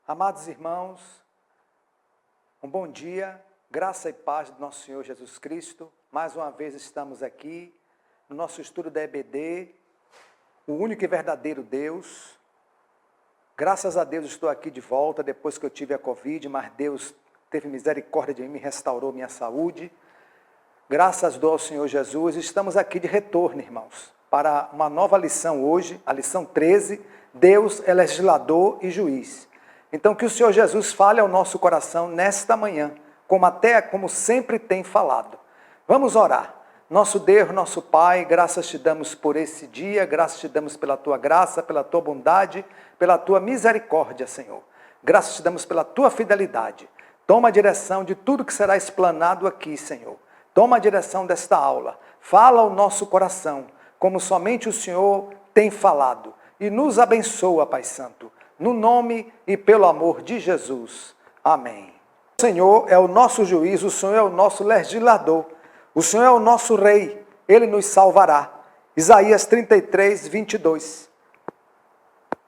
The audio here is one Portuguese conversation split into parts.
Amados irmãos, um bom dia, graça e paz do nosso Senhor Jesus Cristo. Mais uma vez estamos aqui no nosso estudo da EBD, o único e verdadeiro Deus. Graças a Deus estou aqui de volta depois que eu tive a Covid, mas Deus teve misericórdia de mim, me restaurou minha saúde. Graças ao Senhor Jesus, estamos aqui de retorno, irmãos, para uma nova lição hoje, a lição 13, Deus é legislador e juiz. Então que o Senhor Jesus fale ao nosso coração nesta manhã, como sempre tem falado. Vamos orar. Nosso Deus, nosso Pai, graças te damos por esse dia, graças te damos pela tua graça, pela tua bondade, pela tua misericórdia, Senhor. Graças te damos pela tua fidelidade. Toma a direção de tudo que será explanado aqui, Senhor. Toma a direção desta aula. Fala ao nosso coração, como somente o Senhor tem falado. E nos abençoa, Pai Santo. No nome e pelo amor de Jesus. Amém. O Senhor é o nosso juiz, o Senhor é o nosso legislador. O Senhor é o nosso rei, Ele nos salvará. Isaías 33, 22.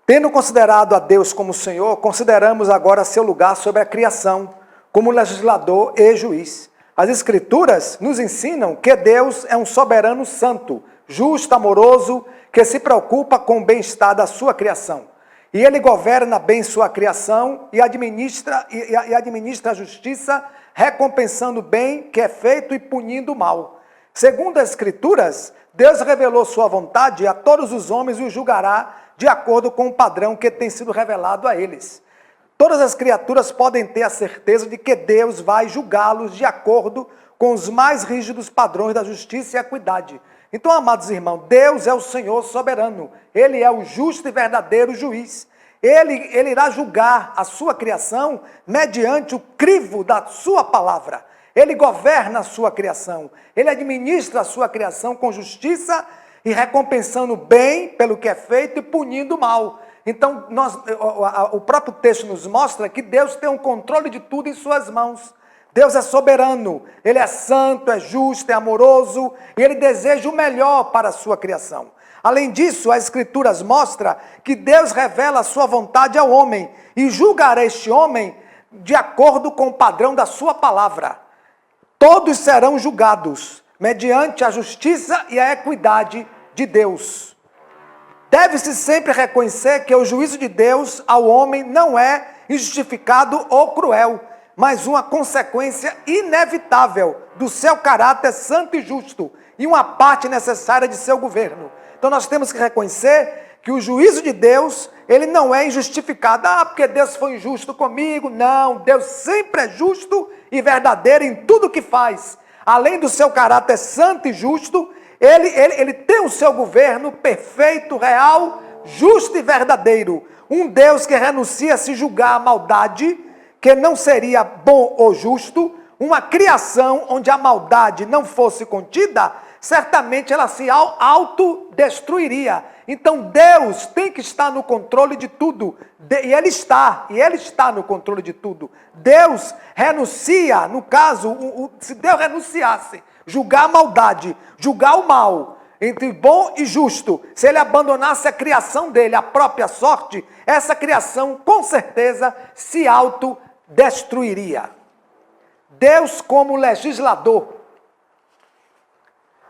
Tendo considerado a Deus como Senhor, consideramos agora seu lugar sobre a criação, como legislador e juiz. As Escrituras nos ensinam que Deus é um soberano santo, justo, amoroso, que se preocupa com o bem-estar da sua criação. E Ele governa bem sua criação e administra a justiça, recompensando o bem que é feito e punindo o mal. Segundo as Escrituras, Deus revelou sua vontade a todos os homens e os julgará de acordo com o padrão que tem sido revelado a eles. Todas as criaturas podem ter a certeza de que Deus vai julgá-los de acordo com os mais rígidos padrões da justiça e equidade. Então, amados irmãos, Deus é o Senhor soberano. Ele é o justo e verdadeiro juiz. Ele irá julgar a sua criação mediante o crivo da sua palavra. Ele governa a sua criação. Ele administra a sua criação com justiça e recompensando o bem pelo que é feito e punindo o mal. Então, o próprio texto nos mostra que Deus tem um controle de tudo em suas mãos. Deus é soberano, Ele é santo, é justo, é amoroso, e Ele deseja o melhor para a sua criação. Além disso, as Escrituras mostram que Deus revela a sua vontade ao homem, e julgará este homem de acordo com o padrão da sua palavra. Todos serão julgados, mediante a justiça e a equidade de Deus. Deve-se sempre reconhecer que o juízo de Deus ao homem não é injustificado ou cruel, mas uma consequência inevitável do seu caráter santo e justo, e uma parte necessária de seu governo. Então nós temos que reconhecer que o juízo de Deus, ele não é injustificado. Porque Deus foi injusto comigo. Não, Deus sempre é justo e verdadeiro em tudo que faz. Além do seu caráter santo e justo, ele tem o seu governo perfeito, real, justo e verdadeiro. Um Deus que renuncia a se julgar a maldade, que não seria bom ou justo, uma criação onde a maldade não fosse contida, certamente ela se autodestruiria. Então Deus tem que estar no controle de tudo, e Ele está no controle de tudo. Deus renuncia, no caso, se Deus renunciasse, julgar a maldade, julgar o mal, entre bom e justo, se Ele abandonasse a criação dele, a própria sorte, essa criação com certeza se autodestruiria. Deus como legislador.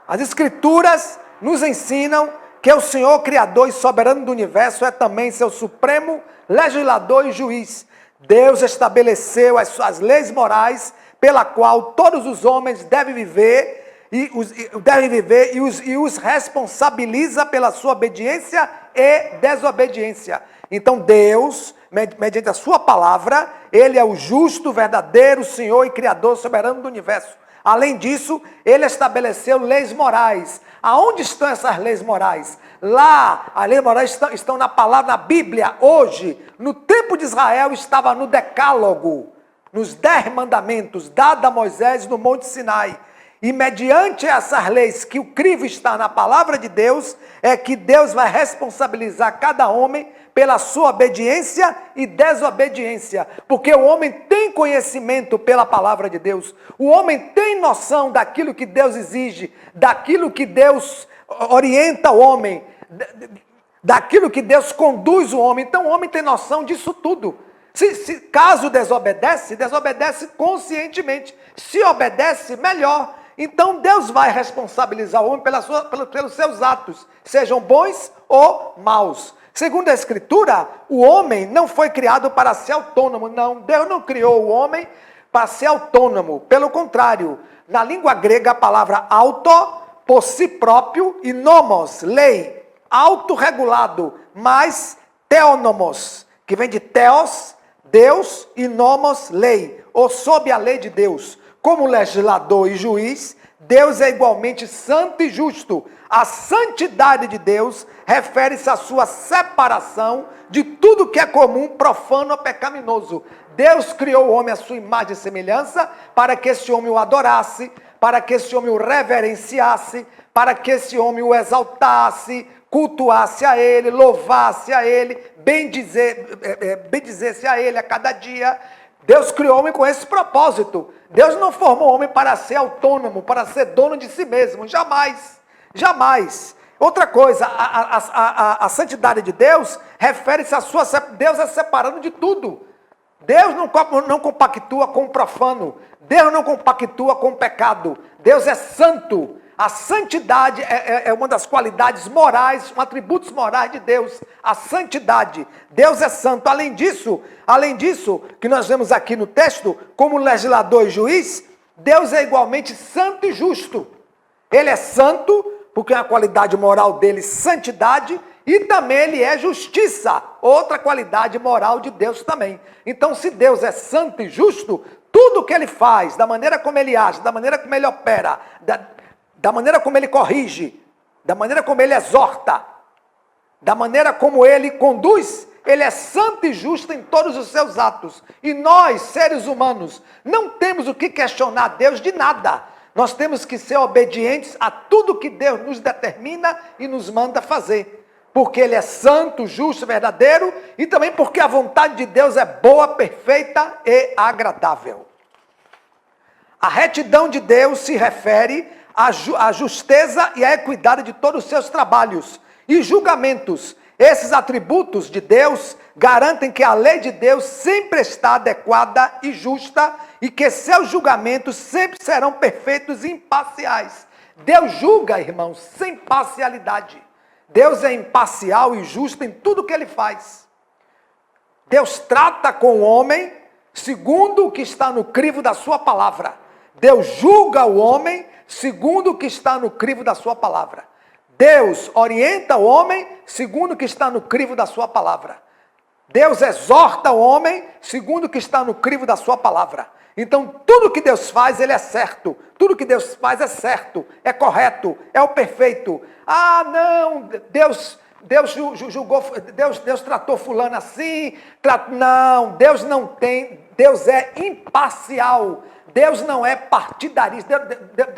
As Escrituras nos ensinam que o Senhor, Criador e Soberano do Universo, é também seu supremo legislador e juiz. Deus estabeleceu as suas leis morais, pela qual todos os homens devem viver e os responsabiliza pela sua obediência e desobediência. Então Deus, mediante a sua palavra, Ele é o justo, verdadeiro Senhor e Criador soberano do universo. Além disso, Ele estabeleceu leis morais. Aonde estão essas leis morais? Lá, as leis morais estão na palavra, na Bíblia. Hoje, no tempo de Israel, estava no Decálogo, nos 10 mandamentos, dados a Moisés no Monte Sinai. E mediante essas leis, que o crivo está na palavra de Deus, é que Deus vai responsabilizar cada homem pela sua obediência e desobediência. Porque o homem tem conhecimento pela palavra de Deus. O homem tem noção daquilo que Deus exige, daquilo que Deus orienta o homem, daquilo que Deus conduz o homem. Então o homem tem noção disso tudo. Caso desobedece, desobedece conscientemente. Se obedece, melhor. Então Deus vai responsabilizar o homem pelos seus atos, sejam bons ou maus. Segundo a Escritura, o homem não foi criado para ser autônomo. Não, Deus não criou o homem para ser autônomo. Pelo contrário, na língua grega a palavra auto, por si próprio, e nomos, lei, autorregulado, mais theonomos, que vem de theos, Deus, e nomos, lei, ou sob a lei de Deus. Como legislador e juiz, Deus é igualmente santo e justo. A santidade de Deus refere-se à sua separação de tudo que é comum, profano ou pecaminoso. Deus criou o homem à sua imagem e semelhança para que esse homem o adorasse, para que esse homem o reverenciasse, para que esse homem o cultuasse a ele, louvasse a ele, bendizesse a ele a cada dia. Deus criou o homem com esse propósito. Deus não formou o homem para ser autônomo, para ser dono de si mesmo. Jamais. Jamais. Outra coisa, a santidade de Deus refere-se a sua... Deus é separado de tudo. Deus não compactua com o profano. Deus não compactua com o pecado. Deus é santo. A santidade é uma das qualidades morais, atributos morais de Deus. A santidade. Deus é santo. Além disso, que nós vemos aqui no texto, como legislador e juiz, Deus é igualmente santo e justo. Ele é santo, porque é a qualidade moral dele, santidade, e também ele é justiça, outra qualidade moral de Deus também. Então, se Deus é santo e justo, tudo que ele faz, da maneira como ele age, da maneira como ele opera, da maneira como ele corrige, da maneira como ele exorta, da maneira como ele conduz, ele é santo e justo em todos os seus atos. E nós, seres humanos, não temos o que questionar Deus de nada. Nós temos que ser obedientes a tudo que Deus nos determina e nos manda fazer. Porque ele é santo, justo, verdadeiro, e também porque a vontade de Deus é boa, perfeita e agradável. A retidão de Deus se refere à justeza e à equidade de todos os seus trabalhos e julgamentos. Esses atributos de Deus garantem que a lei de Deus sempre está adequada e justa e que seus julgamentos sempre serão perfeitos e imparciais. Deus julga, irmãos, sem parcialidade. Deus é imparcial e justo em tudo que ele faz. Deus trata com o homem segundo o que está no crivo da sua palavra. Deus julga o homem segundo o que está no crivo da sua palavra. Deus orienta o homem segundo o que está no crivo da sua palavra. Deus exorta o homem segundo o que está no crivo da sua palavra. Então, tudo que Deus faz, ele é certo. Tudo que Deus faz é certo, é correto, é o perfeito. Ah, não, Deus julgou, Deus tratou fulano assim. Não, Deus não tem, Deus é imparcial. Deus não é partidarista.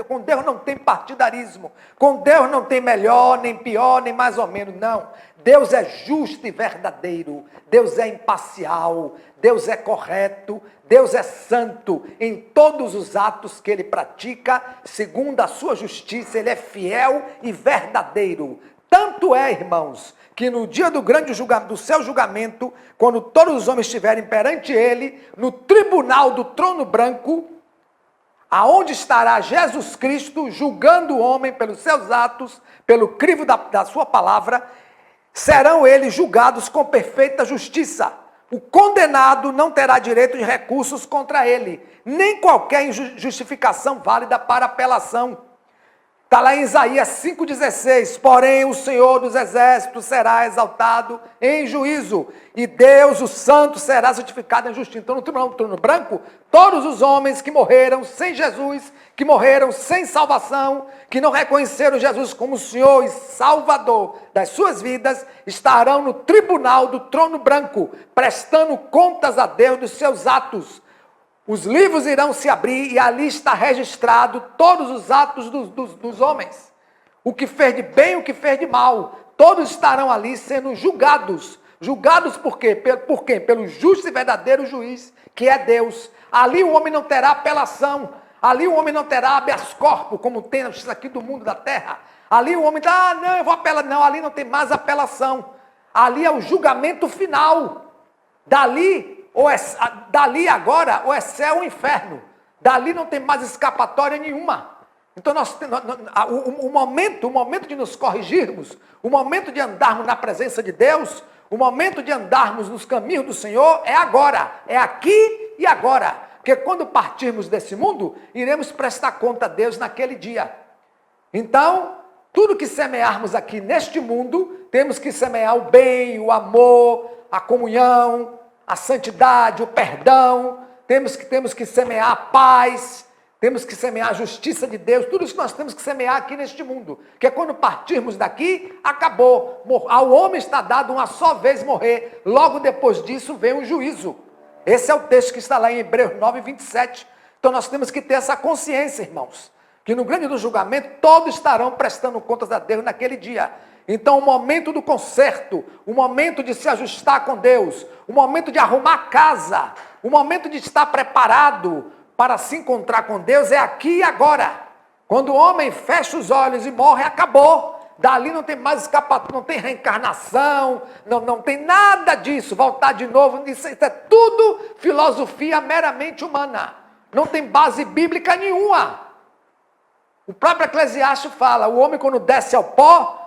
Com Deus não tem partidarismo. Com Deus não tem melhor, nem pior, nem mais ou menos, não. Deus é justo e verdadeiro. Deus é imparcial. Deus é correto. Deus é santo em todos os atos que ele pratica. Segundo a sua justiça, ele é fiel e verdadeiro. Tanto é, irmãos, que no dia do grande julgamento, do seu julgamento, quando todos os homens estiverem perante ele, no tribunal do trono branco, aonde estará Jesus Cristo julgando o homem pelos seus atos, pelo crivo da sua palavra, serão eles julgados com perfeita justiça. O condenado não terá direito de recursos contra ele, nem qualquer justificação válida para apelação. Está lá em Isaías 5,16, porém o Senhor dos exércitos será exaltado em juízo, e Deus, o santo, será santificado em justiça. Então, no tribunal do trono branco, todos os homens que morreram sem Jesus, que morreram sem salvação, que não reconheceram Jesus como Senhor e Salvador das suas vidas, estarão no tribunal do trono branco, prestando contas a Deus dos seus atos. Os livros irão se abrir e ali está registrado todos os atos dos homens. O que fez de bem, o que fez de mal. Todos estarão ali sendo julgados. Julgados por quê? Por quem? Pelo justo e verdadeiro juiz, que é Deus. Ali o homem não terá apelação. Ali o homem não terá habeas corpus, como tem aqui do mundo da terra. Ali o homem diz, não, eu vou apelar. Não, ali não tem mais apelação. Ali é o julgamento final. Dali dali agora, ou é céu ou inferno. Dali não tem mais escapatória nenhuma. Então, o momento de nos corrigirmos, o momento de andarmos na presença de Deus, o momento de andarmos nos caminhos do Senhor é agora, é aqui e agora. Porque quando partirmos desse mundo, iremos prestar conta a Deus naquele dia. Então, tudo que semearmos aqui neste mundo, temos que semear o bem, o amor, a comunhão, a santidade, o perdão, temos que semear a paz, temos que semear a justiça de Deus, tudo isso nós temos que semear aqui neste mundo, que quando partirmos daqui, acabou. Ao homem está dado uma só vez morrer, logo depois disso vem o juízo. Esse é o texto que está lá em Hebreus 9, 27. Então nós temos que ter essa consciência, irmãos, que no grande do julgamento todos estarão prestando contas a Deus naquele dia. Então o momento do conserto, o momento de se ajustar com Deus, o momento de arrumar a casa, o momento de estar preparado para se encontrar com Deus é aqui e agora. Quando o homem fecha os olhos e morre, acabou. Dali não tem mais escapatória, não tem reencarnação, não tem nada disso, voltar de novo, isso é tudo filosofia meramente humana. Não tem base bíblica nenhuma. O próprio Eclesiastes fala, o homem quando desce ao pó,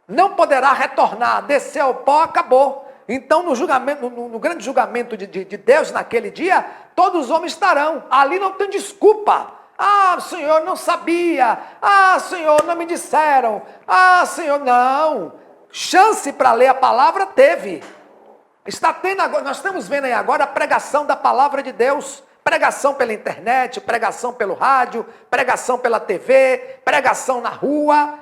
não poderá retornar, descer ao pó, acabou. Então no julgamento, no grande julgamento de Deus naquele dia, todos os homens estarão, ali não tem desculpa. Ah, Senhor, não sabia. Ah, Senhor, não me disseram. Ah, Senhor, não. Chance para ler a palavra teve. Está tendo agora, nós estamos vendo aí agora a pregação da palavra de Deus. Pregação pela internet, pregação pelo rádio, pregação pela TV, pregação na rua.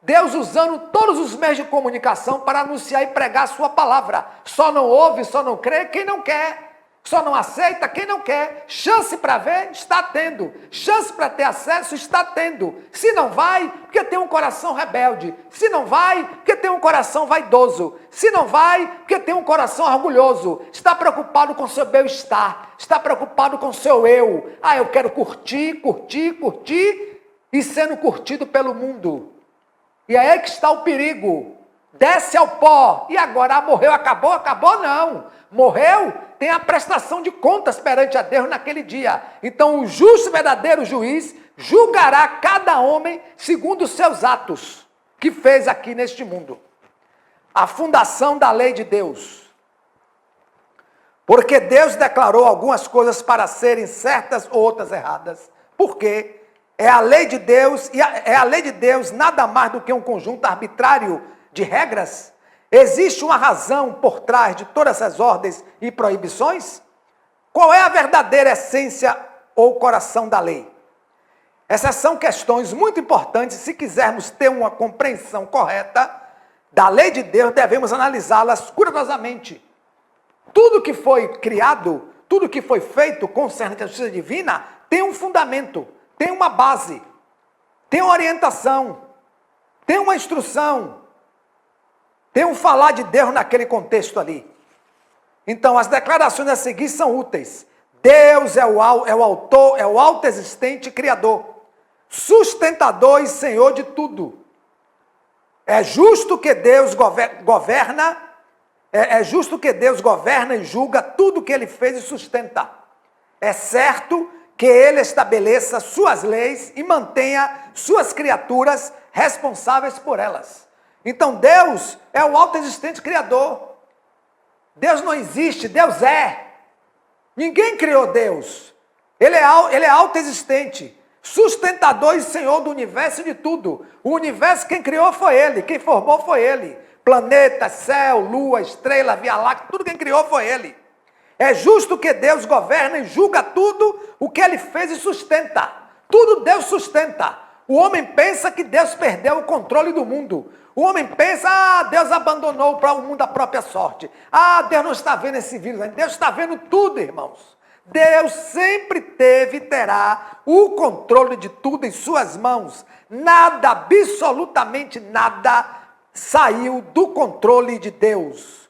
Deus usando todos os meios de comunicação para anunciar e pregar a sua palavra. Só não ouve, só não crê quem não quer. Só não aceita quem não quer. Chance para ver, está tendo. Chance para ter acesso, está tendo. Se não vai, porque tem um coração rebelde. Se não vai, porque tem um coração vaidoso. Se não vai, porque tem um coração orgulhoso. Está preocupado com seu bem-estar. Está preocupado com seu eu. Ah, eu quero curtir e sendo curtido pelo mundo. E aí é que está o perigo. Desce ao pó. E agora, morreu, acabou? Acabou não. Morreu, tem a prestação de contas perante a Deus naquele dia. Então o justo e verdadeiro juiz julgará cada homem segundo os seus atos que fez aqui neste mundo. A fundação da lei de Deus. Porque Deus declarou algumas coisas para serem certas ou outras erradas. Por quê? É a lei de Deus, e é a lei de Deus nada mais do que um conjunto arbitrário de regras? Existe uma razão por trás de todas essas ordens e proibições? Qual é a verdadeira essência ou coração da lei? Essas são questões muito importantes. Se quisermos ter uma compreensão correta da lei de Deus, devemos analisá-las cuidadosamente. Tudo que foi criado, tudo que foi feito concernente à justiça divina, tem um fundamento, tem uma base, tem uma orientação, tem uma instrução, tem um falar de Deus naquele contexto ali. Então, as declarações a seguir são úteis. Deus é o autor, é o autoexistente criador, sustentador e senhor de tudo. É justo que Deus governa, é justo que Deus governa e julga tudo que ele fez e sustenta. É certo que ele estabeleça suas leis e mantenha suas criaturas responsáveis por elas. Então Deus é o autoexistente criador. Deus não existe, Deus é. Ninguém criou Deus. Ele é autoexistente, sustentador e senhor do universo e de tudo. O universo quem criou foi ele, quem formou foi ele. Planeta, céu, lua, estrela, via láctea, tudo quem criou foi ele. É justo que Deus governa e julga tudo o que ele fez e sustenta. Tudo Deus sustenta. O homem pensa que Deus perdeu o controle do mundo. O homem pensa, Deus abandonou para o mundo a própria sorte. Deus não está vendo esse vírus. Deus está vendo tudo, irmãos. Deus sempre teve e terá o controle de tudo em suas mãos. Nada, absolutamente nada, saiu do controle de Deus.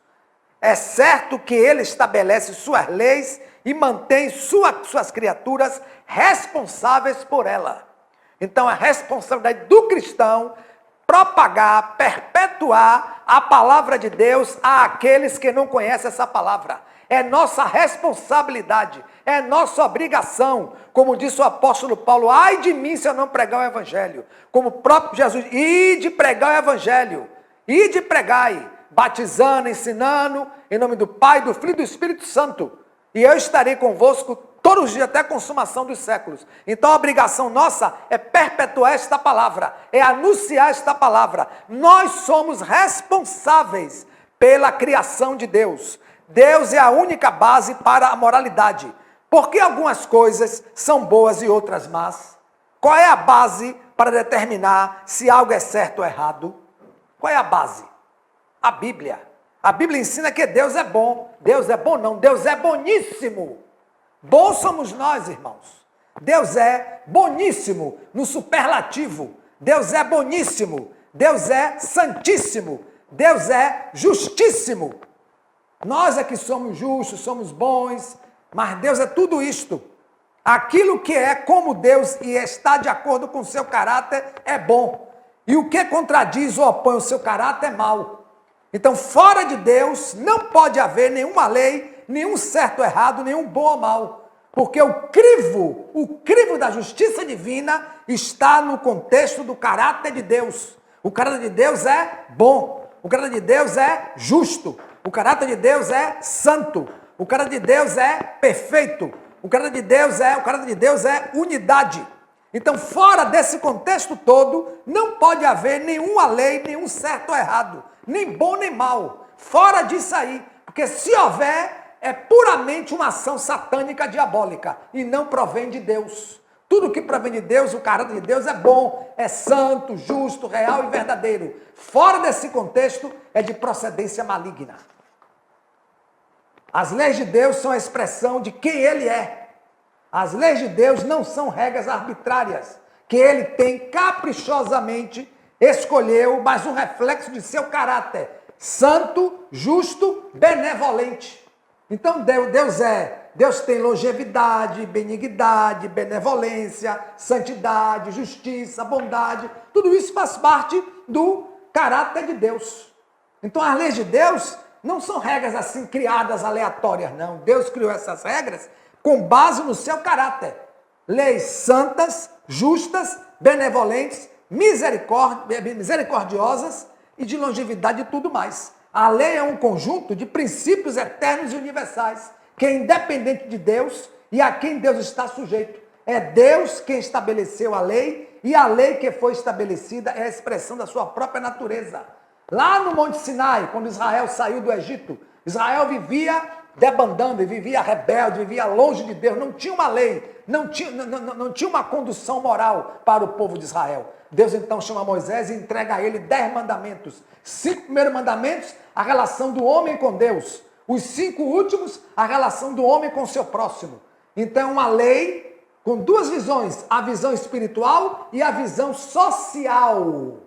É certo que ele estabelece suas leis e mantém suas criaturas responsáveis por ela. Então a responsabilidade do cristão propagar, perpetuar a palavra de Deus àqueles que não conhecem essa palavra. É nossa responsabilidade, é nossa obrigação, como disse o apóstolo Paulo, ai de mim se eu não pregar o evangelho, como o próprio Jesus, ide pregar o evangelho, ide pregai, batizando, ensinando, em nome do Pai, do Filho e do Espírito Santo, e eu estarei convosco todos os dias até a consumação dos séculos. Então a obrigação nossa é perpetuar esta palavra, é anunciar esta palavra. Nós somos responsáveis pela criação de Deus. Deus é a única base para a moralidade. Por que algumas coisas são boas e outras más? Qual é a base para determinar se algo é certo ou errado? Qual é a base? A Bíblia. A Bíblia ensina que Deus é bom. Deus é bom não, Deus é boníssimo. Bom somos nós, irmãos. Deus é boníssimo no superlativo. Deus é boníssimo. Deus é santíssimo. Deus é justíssimo. Nós é que somos justos, somos bons, mas Deus é tudo isto. Aquilo que é como Deus e está de acordo com o seu caráter é bom. E o que contradiz ou opõe o seu caráter é mal. Então, fora de Deus, não pode haver nenhuma lei, nenhum certo ou errado, nenhum bom ou mal. Porque o crivo da justiça divina está no contexto do caráter de Deus. O caráter de Deus é bom. O caráter de Deus é justo. O caráter de Deus é santo. O caráter de Deus é perfeito. O caráter de Deus é unidade. Então, fora desse contexto todo, não pode haver nenhuma lei, nenhum certo ou errado, nem bom nem mal. Fora disso aí, porque se houver, é puramente uma ação satânica diabólica e não provém de Deus. Tudo que provém de Deus, o caráter de Deus é bom, é santo, justo, real e verdadeiro. Fora desse contexto, é de procedência maligna. As leis de Deus são a expressão de quem Ele é. As leis de Deus não são regras arbitrárias, que Ele tem caprichosamente escolheu, mas um reflexo de seu caráter, santo, justo, benevolente. Então Deus tem longevidade, benignidade, benevolência, santidade, justiça, bondade, tudo isso faz parte do caráter de Deus. Então as leis de Deus não são regras assim criadas aleatórias, não. Deus criou essas regras com base no seu caráter. Leis santas, justas, benevolentes, misericordiosas e de longevidade e tudo mais. A lei é um conjunto de princípios eternos e universais, que é independente de Deus e a quem Deus está sujeito. É Deus quem estabeleceu a lei e a lei que foi estabelecida é a expressão da sua própria natureza. Lá no Monte Sinai, quando Israel saiu do Egito, Israel vivia debandando, vivia rebelde, vivia longe de Deus, não tinha uma lei, não tinha uma condução moral para o povo de Israel. Deus então chama Moisés e entrega a ele 10 mandamentos. 5 primeiros mandamentos, a relação do homem com Deus. Os 5 últimos, a relação do homem com o seu próximo. Então, uma lei com 2 visões, a visão espiritual e a visão social.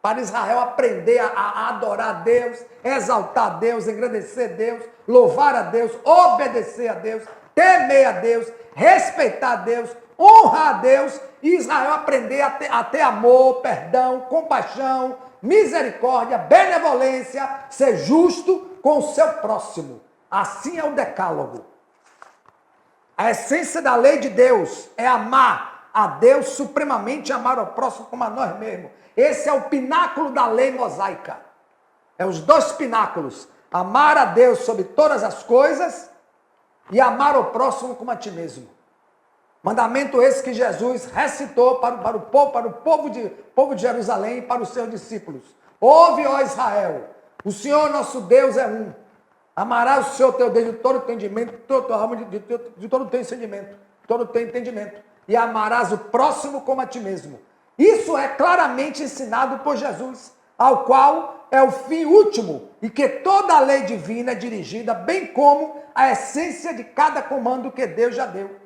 Para Israel aprender a adorar a Deus, exaltar a Deus, engrandecer a Deus, louvar a Deus, obedecer a Deus, temer a Deus, respeitar a Deus, honrar a Deus, e Israel aprender a ter amor, perdão, compaixão, misericórdia, benevolência, ser justo com o seu próximo. Assim é o decálogo. A essência da lei de Deus é amar a Deus supremamente, amar ao próximo como a nós mesmos. Esse é o pináculo da lei mosaica. É os 2 pináculos. Amar a Deus sobre todas as coisas e amar o próximo como a ti mesmo. Mandamento esse que Jesus recitou para o povo de Jerusalém e para os seus discípulos. Ouve, ó Israel, o Senhor nosso Deus é um. Amarás o Senhor teu Deus de todo o entendimento, de toda a tua alma, de todo o teu entendimento, todo o teu entendimento. E amarás o próximo como a ti mesmo. Isso é claramente ensinado por Jesus, ao qual é o fim último e que toda a lei divina é dirigida, bem como a essência de cada comando que Deus já deu.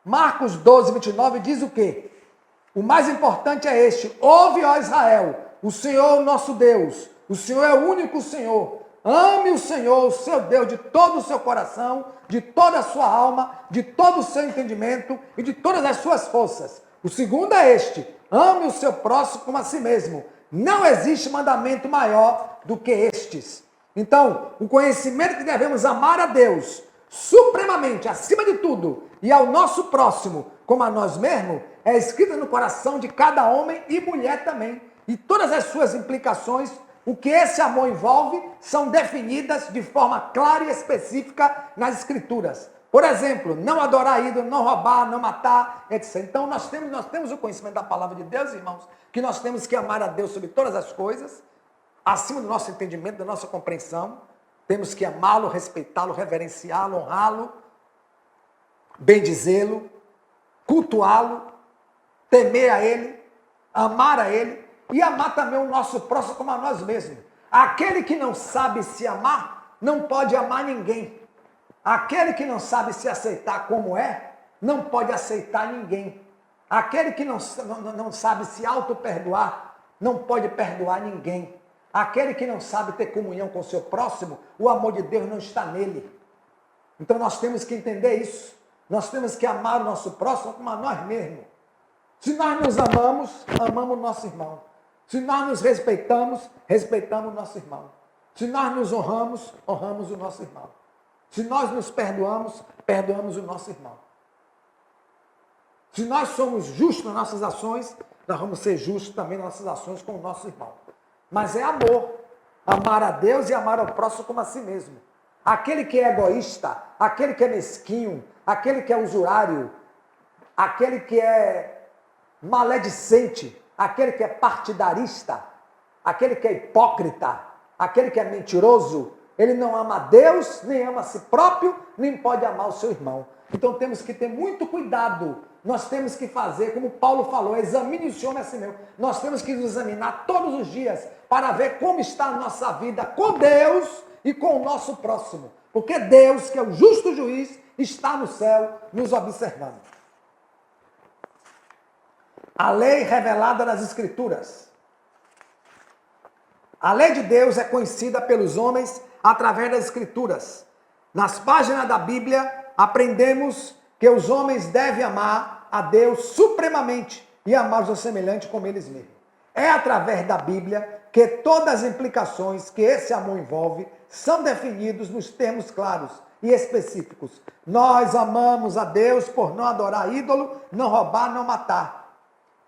Marcos 12, 29 diz o quê? O mais importante é este: ouve, ó Israel, o Senhor nosso Deus, o Senhor é o único Senhor. Ame o Senhor, o seu Deus, de todo o seu coração, de toda a sua alma, de todo o seu entendimento e de todas as suas forças. O segundo é este: ame o seu próximo como a si mesmo. Não existe mandamento maior do que estes. Então, o conhecimento que devemos amar a Deus supremamente, acima de tudo, e ao nosso próximo, como a nós mesmos, é escrito no coração de cada homem e mulher também. E todas as suas implicações, o que esse amor envolve, são definidas de forma clara e específica nas Escrituras. Por exemplo, não adorar ídolo, não roubar, não matar, etc. Então, nós temos o conhecimento da palavra de Deus, irmãos, que nós temos que amar a Deus sobre todas as coisas, acima do nosso entendimento, da nossa compreensão. Temos que amá-lo, respeitá-lo, reverenciá-lo, honrá-lo, bendizê-lo, cultuá-lo, temer a Ele, amar a Ele e amar também o nosso próximo como a nós mesmos. Aquele que não sabe se amar, não pode amar ninguém. Aquele que não sabe se aceitar como é, não pode aceitar ninguém. Aquele que não sabe se auto-perdoar, não pode perdoar ninguém. Aquele que não sabe ter comunhão com o seu próximo, o amor de Deus não está nele. Então nós temos que entender isso. Nós temos que amar o nosso próximo como a nós mesmos. Se nós nos amamos, amamos o nosso irmão. Se nós nos respeitamos, respeitamos o nosso irmão. Se nós nos honramos, honramos o nosso irmão. Se nós nos perdoamos, perdoamos o nosso irmão. Se nós somos justos nas nossas ações, nós vamos ser justos também nas nossas ações com o nosso irmão. Mas é amor. Amar a Deus e amar ao próximo como a si mesmo. Aquele que é egoísta, aquele que é mesquinho, aquele que é usurário, aquele que é maledicente, aquele que é partidarista, aquele que é hipócrita, aquele que é mentiroso, ele não ama a Deus, nem ama a si próprio, nem pode amar o seu irmão. Então temos que ter muito cuidado. Nós temos que fazer, como Paulo falou, examine o Senhor a si mesmo. Nós temos que nos examinar todos os dias para ver como está a nossa vida com Deus e com o nosso próximo. Porque Deus, que é o justo juiz, está no céu nos observando. A lei revelada nas Escrituras. A lei de Deus é conhecida pelos homens através das Escrituras. Nas páginas da Bíblia, aprendemos que os homens devem amar a Deus supremamente e amar os seus semelhantes como eles mesmos. É através da Bíblia que todas as implicações que esse amor envolve são definidos nos termos claros e específicos. Nós amamos a Deus por não adorar ídolo, não roubar, não matar.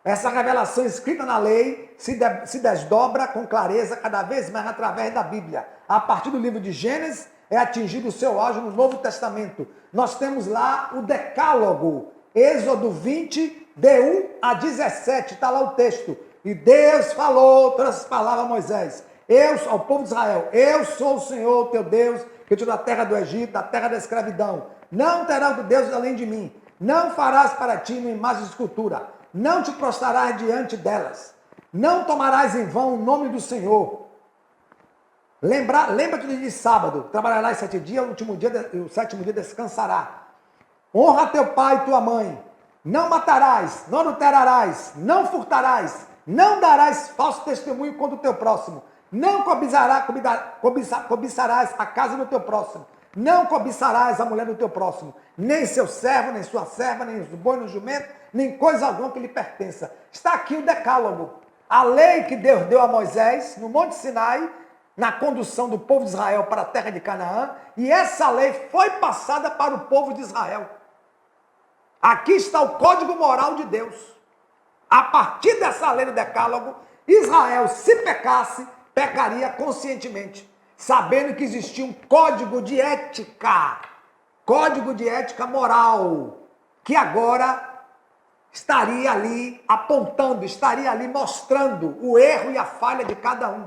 Essa revelação escrita na lei se desdobra com clareza cada vez mais através da Bíblia. A partir do livro de Gênesis, é atingido o seu auge no Novo Testamento. Nós temos lá o Decálogo, Êxodo 20, de 1 a 17, está lá o texto. E Deus falou outras palavras a Moisés, ao povo de Israel, eu sou o Senhor teu Deus, que tirou da terra do Egito, da terra da escravidão. Não terás Deus além de mim. Não farás para ti uma imagem de escultura. Não te prostrarás diante delas. Não tomarás em vão o nome do Senhor. Lembra-te do dia de sábado, trabalharás 7 dias, o sétimo dia descansará. Honra teu pai e tua mãe. Não matarás, não adulterarás, não furtarás, não darás falso testemunho contra o teu próximo. Não cobiçarás a casa do teu próximo. Não cobiçarás a mulher do teu próximo. Nem seu servo, nem sua serva, nem os boi, nem o jumento, nem coisa alguma que lhe pertença. Está aqui o decálogo. A lei que Deus deu a Moisés no Monte Sinai, na condução do povo de Israel para a terra de Canaã, e essa lei foi passada para o povo de Israel. Aqui está o código moral de Deus. A partir dessa lei do decálogo, Israel, se pecasse, pecaria conscientemente, sabendo que existia um código de ética moral, que agora estaria ali apontando, estaria ali mostrando o erro e a falha de cada um.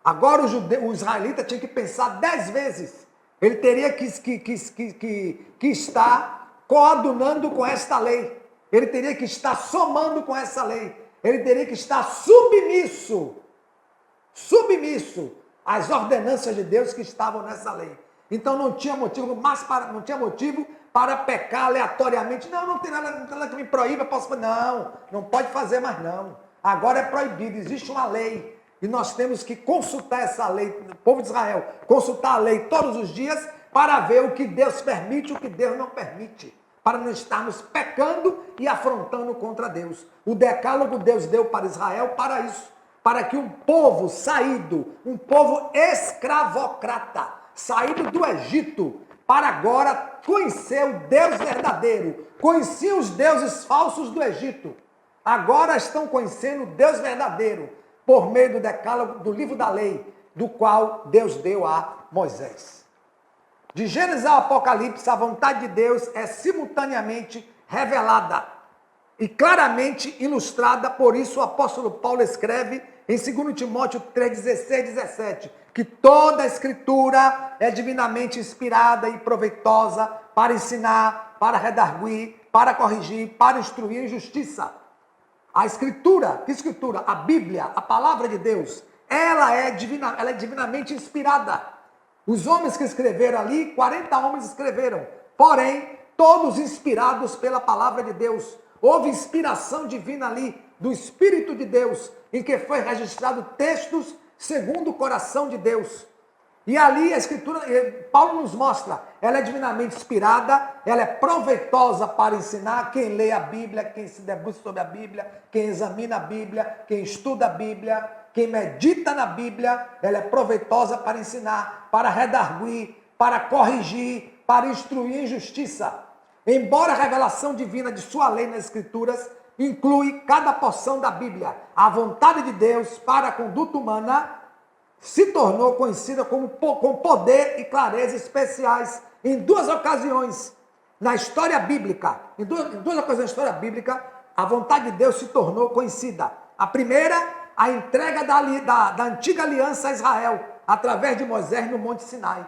Agora o israelita tinha que pensar 10 vezes. Ele teria que estar coadunando com esta lei. Ele teria que estar somando com essa lei. Ele teria que estar submisso às ordenanças de Deus que estavam nessa lei. Então não tinha motivo para pecar aleatoriamente. Não tem nada que me proíba, posso. Não pode fazer mais não. Agora é proibido, existe uma lei. E nós temos que consultar essa lei, o povo de Israel, consultar a lei todos os dias para ver o que Deus permite e o que Deus não permite, para não estarmos pecando e afrontando contra Deus. O decálogo Deus deu para Israel para isso, para que um povo saído, um povo escravocrata, saído do Egito, para agora conhecer o Deus verdadeiro. Conheciam os deuses falsos do Egito. Agora estão conhecendo o Deus verdadeiro, por meio do decálogo, do livro da lei, do qual Deus deu a Moisés. De Gênesis ao Apocalipse, a vontade de Deus é simultaneamente revelada e claramente ilustrada. Por isso o apóstolo Paulo escreve em 2 Timóteo 3, 16 e 17, que toda a escritura é divinamente inspirada e proveitosa para ensinar, para redarguir, para corrigir, para instruir em justiça. A escritura, que escritura? A Bíblia, a palavra de Deus, ela é divinamente inspirada. Os homens que escreveram ali, 40 homens escreveram, porém, todos inspirados pela palavra de Deus. Houve inspiração divina ali, do Espírito de Deus, em que foi registrado textos segundo o coração de Deus. E ali a escritura, Paulo nos mostra, ela é divinamente inspirada, ela é proveitosa para ensinar quem lê a Bíblia, quem se debruça sobre a Bíblia, quem examina a Bíblia, quem estuda a Bíblia, quem medita na Bíblia, ela é proveitosa para ensinar, para redarguir, para corrigir, para instruir em justiça. Embora a revelação divina de sua lei nas Escrituras inclui cada porção da Bíblia, a vontade de Deus para a conduta humana se tornou conhecida com poder e clareza especiais em duas ocasiões na história bíblica. Em duas ocasiões na história bíblica, a vontade de Deus se tornou conhecida. A primeira, a entrega da antiga aliança a Israel, através de Moisés no Monte Sinai,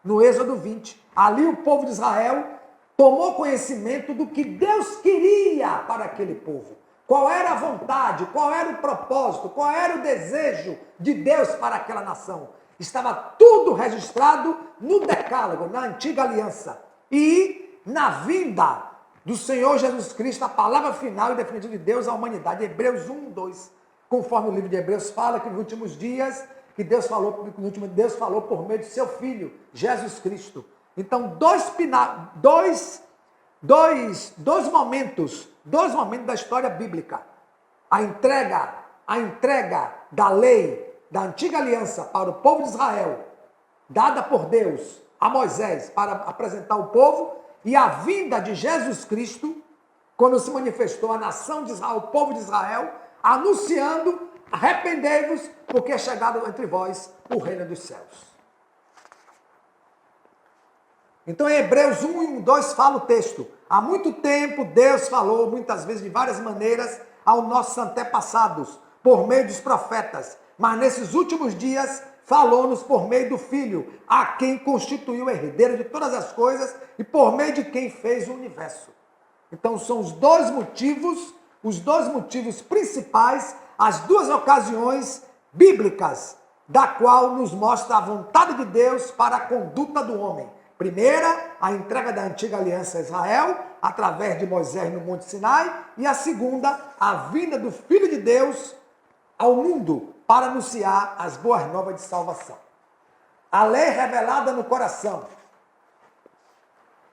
no Êxodo 20. Ali o povo de Israel tomou conhecimento do que Deus queria para aquele povo. Qual era a vontade, qual era o propósito, qual era o desejo de Deus para aquela nação. Estava tudo registrado no decálogo, na antiga aliança. E na vinda do Senhor Jesus Cristo, a palavra final e definitiva de Deus à humanidade. Hebreus 1, 2. Conforme o livro de Hebreus fala que nos últimos dias, que Deus falou por meio de seu Filho, Jesus Cristo. Então, dois momentos da história bíblica. A entrega da lei, da antiga aliança para o povo de Israel, dada por Deus a Moisés para apresentar o povo, e a vinda de Jesus Cristo, quando se manifestou a nação de Israel, o povo de Israel, anunciando: arrependei-vos, porque é chegado entre vós o reino dos céus. Então, em Hebreus 1 e 2 fala o texto: há muito tempo Deus falou, muitas vezes de várias maneiras, aos nossos antepassados, por meio dos profetas, mas nesses últimos dias falou-nos por meio do Filho, a quem constituiu o herdeiro de todas as coisas e por meio de quem fez o universo. Então são os dois motivos principais, as duas ocasiões bíblicas, da qual nos mostra a vontade de Deus para a conduta do homem. Primeira, a entrega da antiga aliança a Israel, através de Moisés no Monte Sinai. E a segunda, a vinda do Filho de Deus ao mundo para anunciar as boas novas de salvação. A lei revelada no coração.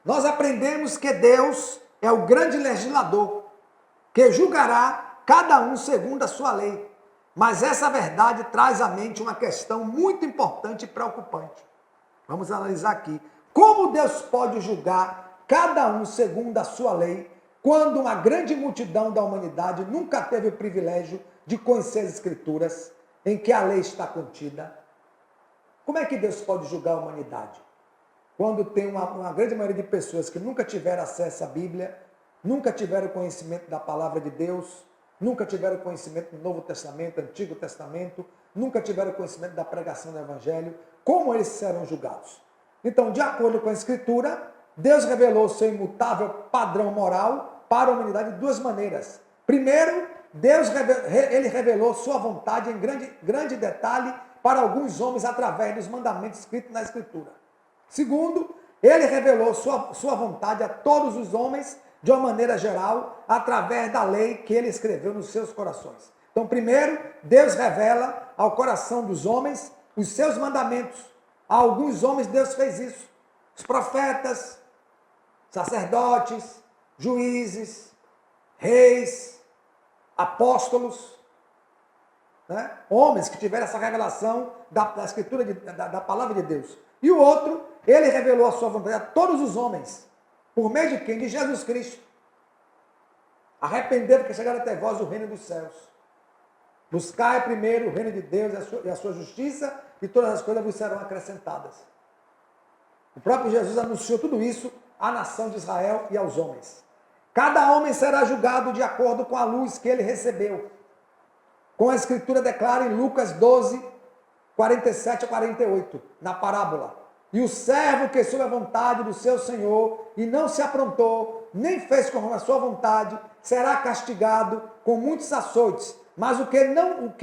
Nós aprendemos que Deus é o grande legislador, que julgará cada um segundo a sua lei. Mas essa verdade traz à mente uma questão muito importante e preocupante. Vamos analisar aqui. Como Deus pode julgar cada um segundo a sua lei, quando uma grande multidão da humanidade nunca teve o privilégio de conhecer as Escrituras, em que a lei está contida? Como é que Deus pode julgar a humanidade? Quando tem uma grande maioria de pessoas que nunca tiveram acesso à Bíblia, nunca tiveram conhecimento da palavra de Deus, nunca tiveram conhecimento do Novo Testamento, Antigo Testamento, nunca tiveram conhecimento da pregação do Evangelho, como eles serão julgados? Então, de acordo com a Escritura, Deus revelou seu imutável padrão moral para a humanidade de duas maneiras. Primeiro, ele revelou sua vontade em grande detalhe para alguns homens através dos mandamentos escritos na Escritura. Segundo, ele revelou sua vontade a todos os homens de uma maneira geral, através da lei que ele escreveu nos seus corações. Então, primeiro, Deus revela ao coração dos homens os seus mandamentos. A alguns homens Deus fez isso. Os profetas, sacerdotes, juízes, reis, apóstolos. né? Homens que tiveram essa revelação da Escritura, da palavra de Deus. E o outro, ele revelou a sua vontade a todos os homens. Por meio de quem? De Jesus Cristo. Arrependendo que chegar até vós o reino dos céus. Buscai primeiro o reino de Deus e a sua justiça, e todas as coisas vos serão acrescentadas. O próprio Jesus anunciou tudo isso à nação de Israel e aos homens. Cada homem será julgado de acordo com a luz que ele recebeu. Como a Escritura declara em Lucas 12, 47 a 48, na parábola. E o servo que soube a vontade do seu senhor e não se aprontou, nem fez conforme a sua vontade, será castigado com muitos açoites. Mas o que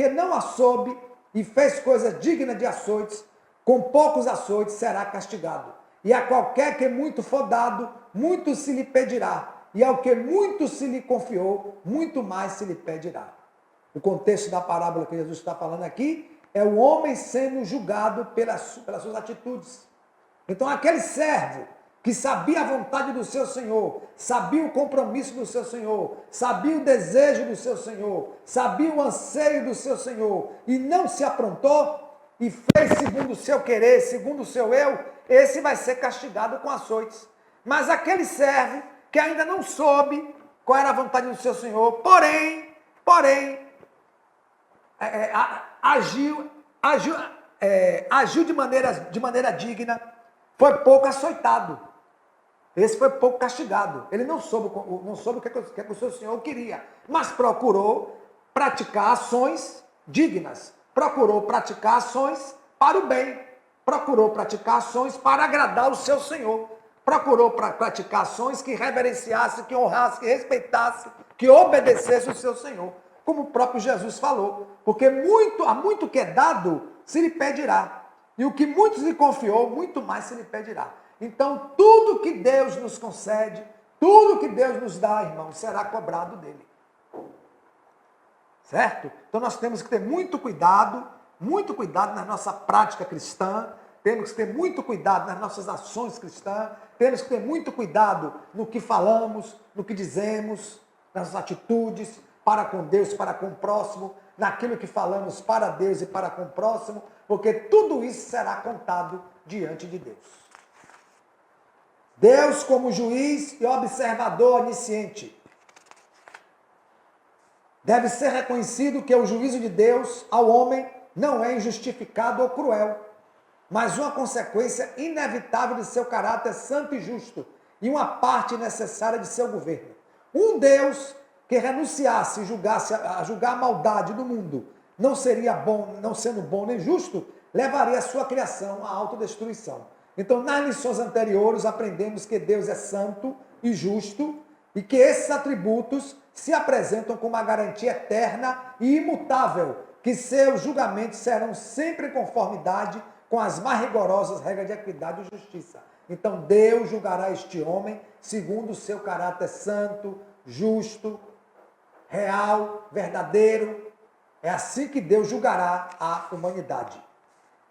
não a soube e fez coisa digna de açoites, com poucos açoites será castigado. E a qualquer que muito for dado, muito se lhe pedirá. E ao que muito se lhe confiou, muito mais se lhe pedirá. O contexto da parábola que Jesus está falando aqui é o homem sendo julgado pelas suas atitudes. Então, aquele servo que sabia a vontade do seu Senhor, sabia o compromisso do seu Senhor, sabia o desejo do seu Senhor, sabia o anseio do seu Senhor e não se aprontou e fez segundo o seu querer, segundo o seu eu, esse vai ser castigado com açoites. Mas aquele servo que ainda não soube qual era a vontade do seu Senhor, porém, agiu de maneira digna, foi pouco açoitado. Esse foi pouco castigado. Ele não soube o que o seu Senhor queria, mas procurou praticar ações dignas, procurou praticar ações para o bem, procurou praticar ações para agradar o seu Senhor, procurou praticar ações que reverenciasse, que honrasse, que respeitasse, que obedecesse o seu Senhor, como o próprio Jesus falou, porque há muito que é dado, se lhe pedirá, e o que muitos lhe confiou, muito mais se lhe pedirá. Então, tudo que Deus nos concede, tudo que Deus nos dá, irmão, será cobrado dele. Certo? Então, nós temos que ter muito cuidado na nossa prática cristã, temos que ter muito cuidado nas nossas ações cristãs, temos que ter muito cuidado no que falamos, no que dizemos, nas atitudes, para com Deus, para com o próximo, naquilo que falamos para Deus e para com o próximo, porque tudo isso será contado diante de Deus. Deus como juiz e observador onisciente. Deve ser reconhecido que o juízo de Deus ao homem não é injustificado ou cruel, mas uma consequência inevitável de seu caráter santo e justo e uma parte necessária de seu governo. Um Deus que renunciasse a julgar a maldade do mundo, não seria bom, não sendo bom nem justo, levaria a sua criação à autodestruição. Então, nas lições anteriores, aprendemos que Deus é santo e justo e que esses atributos se apresentam como uma garantia eterna e imutável, que seus julgamentos serão sempre em conformidade com as mais rigorosas regras de equidade e justiça. Então, Deus julgará este homem segundo o seu caráter santo, justo, real, verdadeiro. É assim que Deus julgará a humanidade.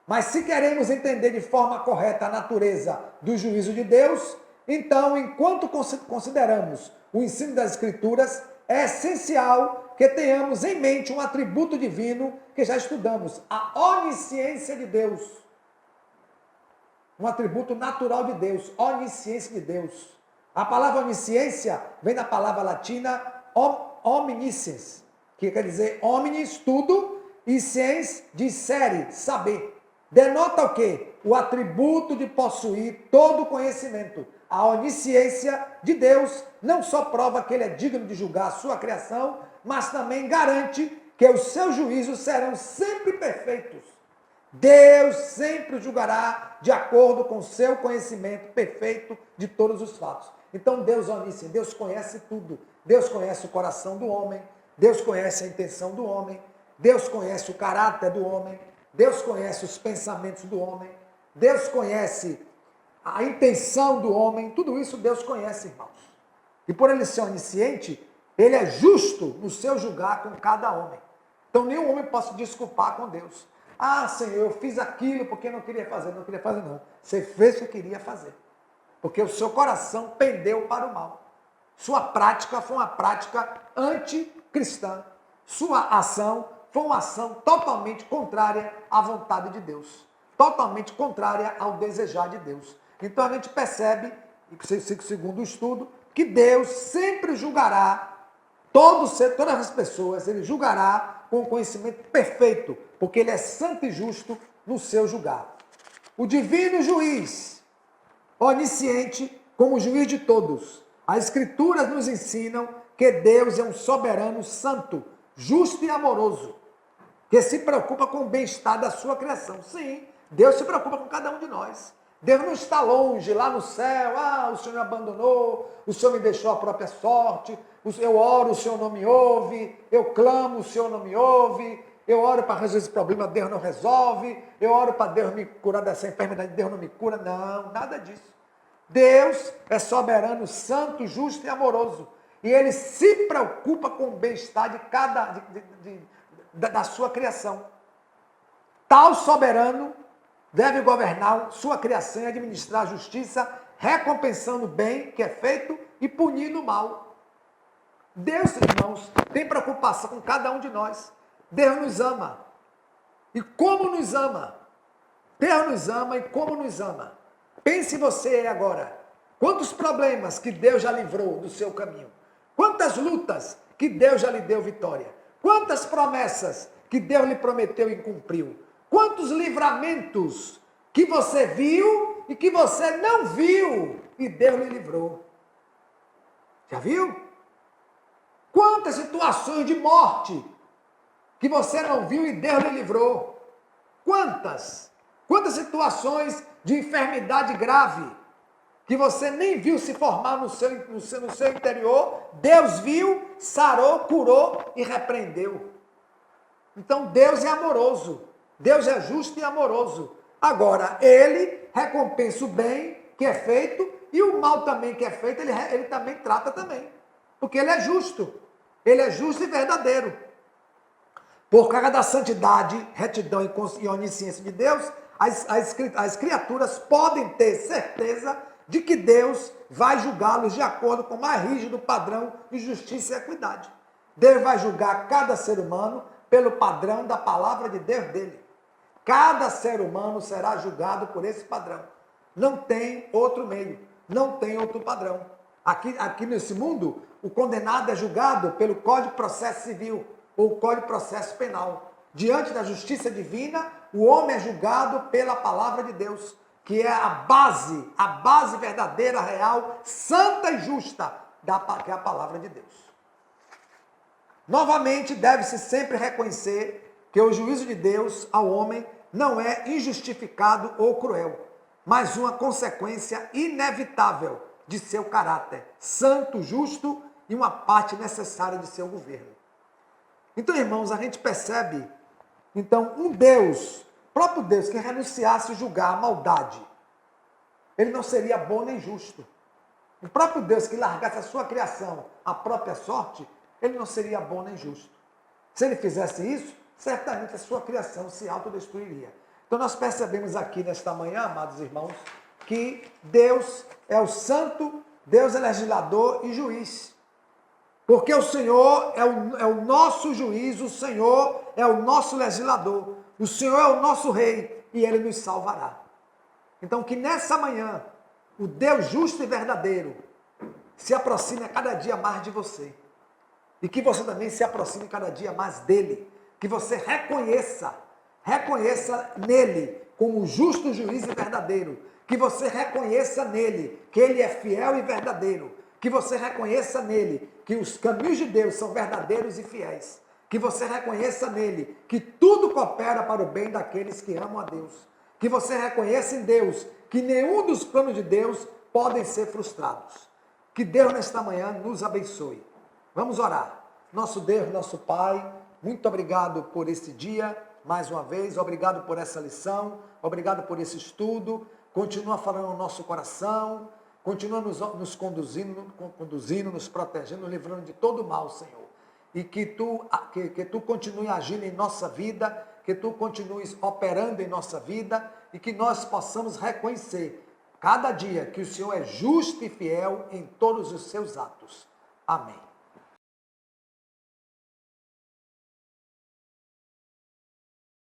Mas se queremos entender de forma correta a natureza do juízo de Deus, então, enquanto consideramos o ensino das Escrituras, é essencial que tenhamos em mente um atributo divino que já estudamos, a onisciência de Deus. Um atributo natural de Deus, onisciência de Deus. A palavra onisciência vem da palavra latina omnisciens, que quer dizer omnis, tudo, e ciens, de série, saber. Denota o quê? O atributo de possuir todo o conhecimento. A onisciência de Deus não só prova que ele é digno de julgar a sua criação, mas também garante que os seus juízos serão sempre perfeitos. Deus sempre julgará de acordo com o seu conhecimento perfeito de todos os fatos. Então Deus é onisciente, Deus conhece tudo. Deus conhece o coração do homem, Deus conhece a intenção do homem, Deus conhece o caráter do homem, Deus conhece os pensamentos do homem, Deus conhece a intenção do homem, tudo isso Deus conhece, irmãos. E por ele ser onisciente, ele é justo no seu julgar com cada homem. Então nenhum homem pode se desculpar com Deus. Ah, Senhor, eu fiz aquilo porque não queria fazer. Não queria fazer, não. Você fez o que queria fazer. Porque o seu coração pendeu para o mal. Sua prática foi uma prática anticristã. Sua ação foi uma ação totalmente contrária à vontade de Deus, totalmente contrária ao desejar de Deus. Então a gente percebe, segundo o estudo, que Deus sempre julgará todas as pessoas, ele julgará com conhecimento perfeito, porque ele é santo e justo no seu julgar. O divino juiz, onisciente, como juiz de todos. As escrituras nos ensinam que Deus é um soberano santo, justo e amoroso, que se preocupa com o bem-estar da sua criação. Sim, Deus se preocupa com cada um de nós. Deus não está longe, lá no céu, o Senhor me abandonou, o Senhor me deixou à própria sorte, eu oro, o Senhor não me ouve, eu clamo, o Senhor não me ouve, eu oro para resolver esse problema, Deus não resolve, eu oro para Deus me curar dessa enfermidade, Deus não me cura. Não, nada disso. Deus é soberano, santo, justo e amoroso. E ele se preocupa com o bem-estar da sua criação. Tal soberano deve governar sua criação e administrar a justiça, recompensando o bem que é feito e punindo o mal. Deus, irmãos, tem preocupação com cada um de nós. Deus nos ama. E como nos ama? Deus nos ama e como nos ama. Pense você agora. Quantos problemas que Deus já livrou do seu caminho? Quantas lutas que Deus já lhe deu vitória? Quantas promessas que Deus lhe prometeu e cumpriu? Quantos livramentos que você viu e que você não viu e Deus lhe livrou? Já viu? Quantas situações de morte que você não viu e Deus lhe livrou? Quantas? Quantas situações de enfermidade grave que você nem viu se formar no seu interior, Deus viu, sarou, curou e repreendeu. Então Deus é amoroso, Deus é justo e amoroso. Agora, ele recompensa o bem que é feito e o mal também que é feito, ele também trata também. Porque ele é justo e verdadeiro. Por causa da santidade, retidão e onisciência de Deus, as criaturas podem ter certeza de que Deus vai julgá-los de acordo com o mais rígido padrão de justiça e equidade. Deus vai julgar cada ser humano pelo padrão da palavra de Deus dele. Cada ser humano será julgado por esse padrão. Não tem outro meio, não tem outro padrão. Aqui nesse mundo, o condenado é julgado pelo Código de Processo Civil ou Código de Processo Penal. Diante da justiça divina, o homem é julgado pela palavra de Deus, que é a base verdadeira, real, santa e justa, que é a palavra de Deus. Novamente, deve-se sempre reconhecer que o juízo de Deus ao homem não é injustificado ou cruel, mas uma consequência inevitável de seu caráter santo, justo e uma parte necessária de seu governo. Então, irmãos, a gente percebe, então, um Deus, próprio Deus, que renunciasse a julgar a maldade, ele não seria bom nem justo. O próprio Deus que largasse a sua criação à própria sorte, ele não seria bom nem justo. Se ele fizesse isso, certamente a sua criação se autodestruiria. Então nós percebemos aqui nesta manhã, amados irmãos, que Deus é o santo, Deus é legislador e juiz. Porque o Senhor é o nosso juiz, o Senhor é o nosso legislador, o Senhor é o nosso rei e ele nos salvará. Então que nessa manhã, o Deus justo e verdadeiro se aproxime a cada dia mais de você. E que você também se aproxime cada dia mais dele. Que você reconheça nele como justo juiz e verdadeiro. Que você reconheça nele que ele é fiel e verdadeiro. Que você reconheça nele que os caminhos de Deus são verdadeiros e fiéis. Que você reconheça nele que tudo coopera para o bem daqueles que amam a Deus. Que você reconheça em Deus que nenhum dos planos de Deus podem ser frustrados. Que Deus nesta manhã nos abençoe. Vamos orar. Nosso Deus, nosso Pai, muito obrigado por esse dia, mais uma vez, obrigado por essa lição, obrigado por esse estudo, continua falando no nosso coração, continua nos conduzindo, nos protegendo, nos livrando de todo mal, Senhor. E que tu continue agindo em nossa vida, que tu continues operando em nossa vida e que nós possamos reconhecer cada dia que o Senhor é justo e fiel em todos os seus atos. Amém.